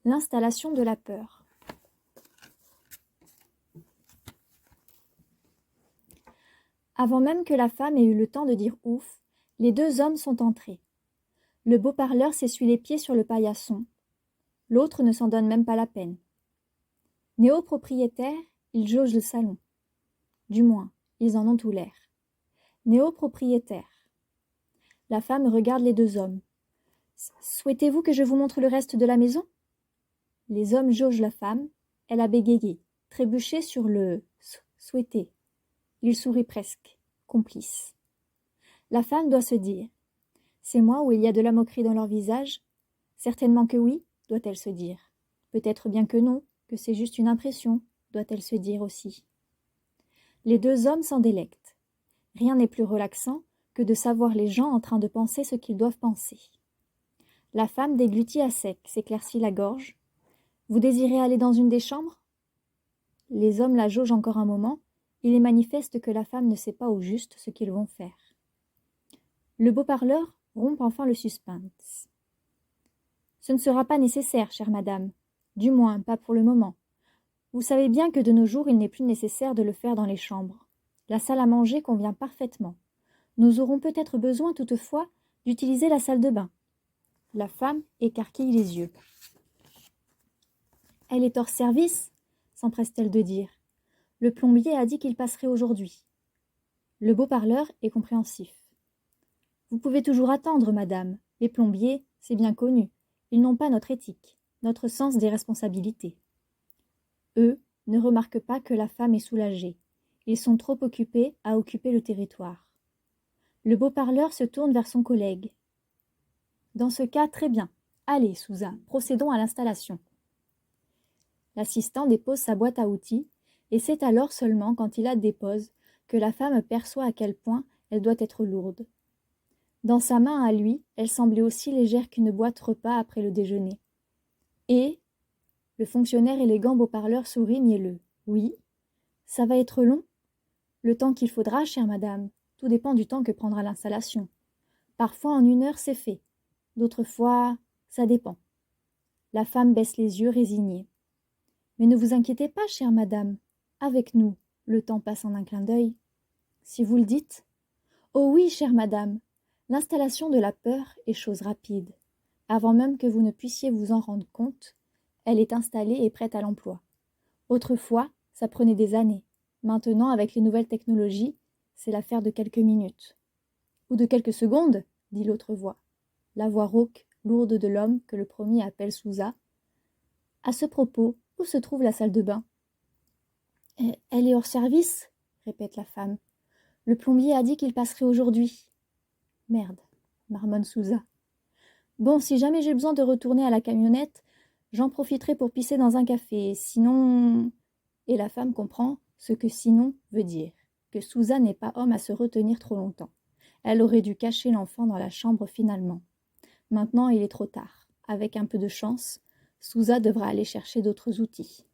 L'installation de la peur. Avant même que la femme ait eu le temps de dire ouf, les deux hommes sont entrés. Le beau parleur s'essuie les pieds sur le paillasson. L'autre ne s'en donne même pas la peine. Néo-propriétaires, ils jaugent le salon. Du moins, ils en ont tout l'air. Néo-propriétaire. La femme regarde les deux hommes. Souhaitez-vous que je vous montre le reste de la maison ? Les hommes jaugent la femme. Elle a bégayé, trébuché sur le souhaiter. Il sourit presque, complice. La femme doit se dire « C'est moi où il y a de la moquerie dans leur visage ?» Certainement que oui, doit-elle se dire. Peut-être bien que non, que c'est juste une impression, doit-elle se dire aussi. Les deux hommes s'en délectent. Rien n'est plus relaxant que de savoir les gens en train de penser ce qu'ils doivent penser. La femme déglutit à sec, s'éclaircit la gorge. « Vous désirez aller dans une des chambres ?» Les hommes la jaugent encore un moment. Il est manifeste que la femme ne sait pas au juste ce qu'ils vont faire. Le beau parleur rompt enfin le suspense. « Ce ne sera pas nécessaire, chère madame. Du moins, pas pour le moment. Vous savez bien que de nos jours, il n'est plus nécessaire de le faire dans les chambres. La salle à manger convient parfaitement. Nous aurons peut-être besoin, toutefois, d'utiliser la salle de bain. » La femme écarquille les yeux. « Elle est hors service ?» s'empresse-t-elle de dire. « Le plombier a dit qu'il passerait aujourd'hui. » Le beau parleur est compréhensif. « Vous pouvez toujours attendre, madame. Les plombiers, c'est bien connu. Ils n'ont pas notre éthique, notre sens des responsabilités. » Eux ne remarquent pas que la femme est soulagée. Ils sont trop occupés à occuper le territoire. Le beau parleur se tourne vers son collègue. « Dans ce cas, très bien. Allez, Souza, procédons à l'installation. » L'assistant dépose sa boîte à outils, et c'est alors seulement quand il la dépose que la femme perçoit à quel point elle doit être lourde. Dans sa main à lui, elle semblait aussi légère qu'une boîte repas après le déjeuner. Et le fonctionnaire élégant beau parleur sourit mielleux. « Oui, ça va être long ? » ?»« Le temps qu'il faudra, chère madame. Tout dépend du temps que prendra l'installation. Parfois en 1 heure c'est fait. D'autres fois, ça dépend. » La femme baisse les yeux, résignée. « Mais ne vous inquiétez pas, chère madame. Avec nous, le temps passe en un clin d'œil. »« Si vous le dites. »« Oh oui, chère madame. L'installation de la peur est chose rapide. Avant même que vous ne puissiez vous en rendre compte, elle est installée et prête à l'emploi. Autrefois, ça prenait des années. Maintenant, avec les nouvelles technologies, c'est l'affaire de quelques minutes. »« Ou de quelques secondes, » dit l'autre voix. La voix rauque, lourde de l'homme que le premier appelle Souza. « À ce propos, où se trouve la salle de bain ?»« Elle est hors service, » répète la femme. « Le plombier a dit qu'il passerait aujourd'hui. »« Merde, » marmonne Souza. « Bon, si jamais j'ai besoin de retourner à la camionnette, j'en profiterai pour pisser dans un café. Sinon... » Et la femme comprend ce que « sinon » veut dire, que Souza n'est pas homme à se retenir trop longtemps. Elle aurait dû cacher l'enfant dans la chambre finalement. Maintenant, il est trop tard. Avec un peu de chance, Souza devra aller chercher d'autres outils.